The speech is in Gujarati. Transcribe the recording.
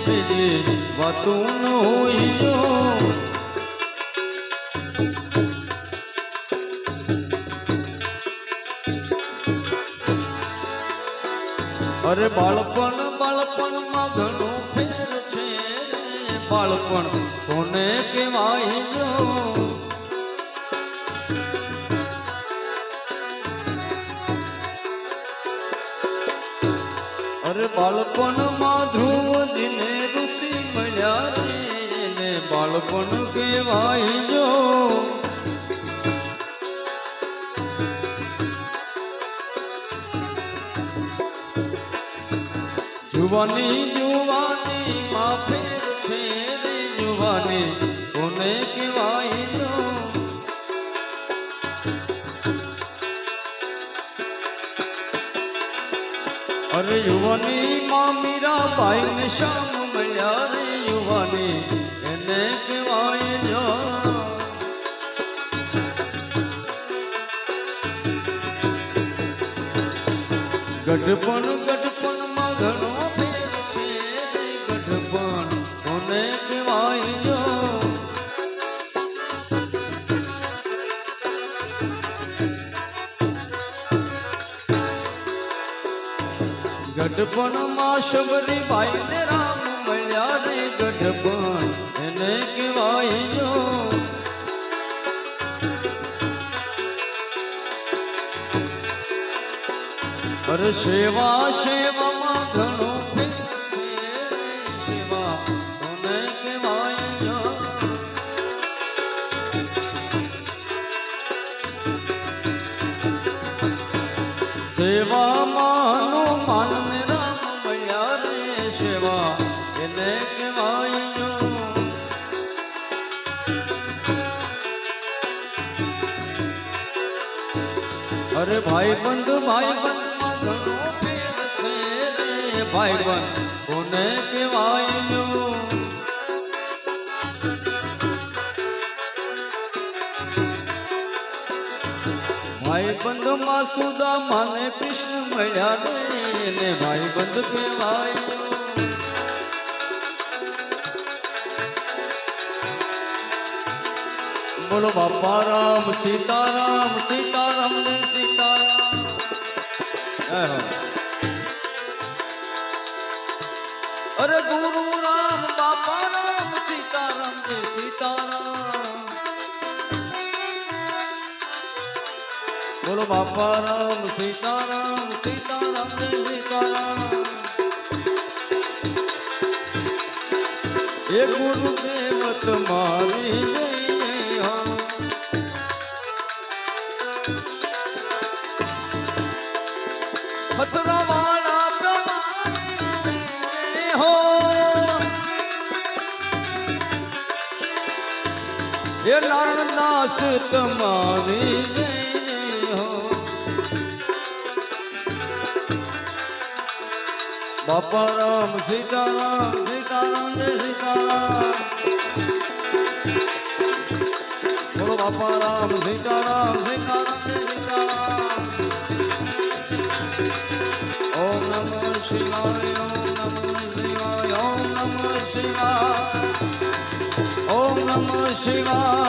બીજી વાતું ન હોય જો અરે બાળપણમાં ઘણું ફેર છે બાળપણ કોને કહેવાય જો અરે બાળપણમાં ધ્રુવજીને ઋષિ મળ્યા રે ને બાળપણ કહેવાય જો જુવાની માં ફેર છે રે જુવાની કોને કહેવાય જો અરે યુવાની માં મીરાબાઈ ને શ્યામ મળ્યા રે યુવાની એને કહેવાય જો ગઢપણમાં ઘણો ફેર છે રે ગઢપણ કોને કહેવાય જો ગઢપણમાં શબરીબાઈ ને રામ મળ્યા રે ગઢપણ એને કહેવાય જો અરે સેવામાં ઘણો ફેર છે સેવા કોને કહેવાય જો સેવામાં હનુમાન રામ મળ્યા રે સેવા એને કહેવાય જો અરે ભાઈબંધમાં ઘણો ફેર છે રે ભાઈબંધ કોને કહેવાય જો ભાઈબંધમાં સુદામાને કૃષ્ણ મળ્યા રે ને ભાઈબંધ કહેવાય જો બોલો બાપા રામ સીતારામ સીતારામ ને સીતારામ અરે ગુરુ રામ બાપા રામ સીતારામ ને સીતારામ બોલો બાપા રામ સીતારામ સીતારામ ને સીતારામ એ ગુરુદેવ તમારી જય પથરાવાળા તમારી હો એ નારણદાસ તમારી જય હો બાપા રામ સીતારામ સીતારામ જય સીતારામ બોલો બાપા રામ સીતારામ સીતારામ જય સીતારામ ઓમ નમઃ શિવાય ઓમ નમઃ શિવાય ઓમ નમઃ શિવાય ઓમ નમઃ શિવાય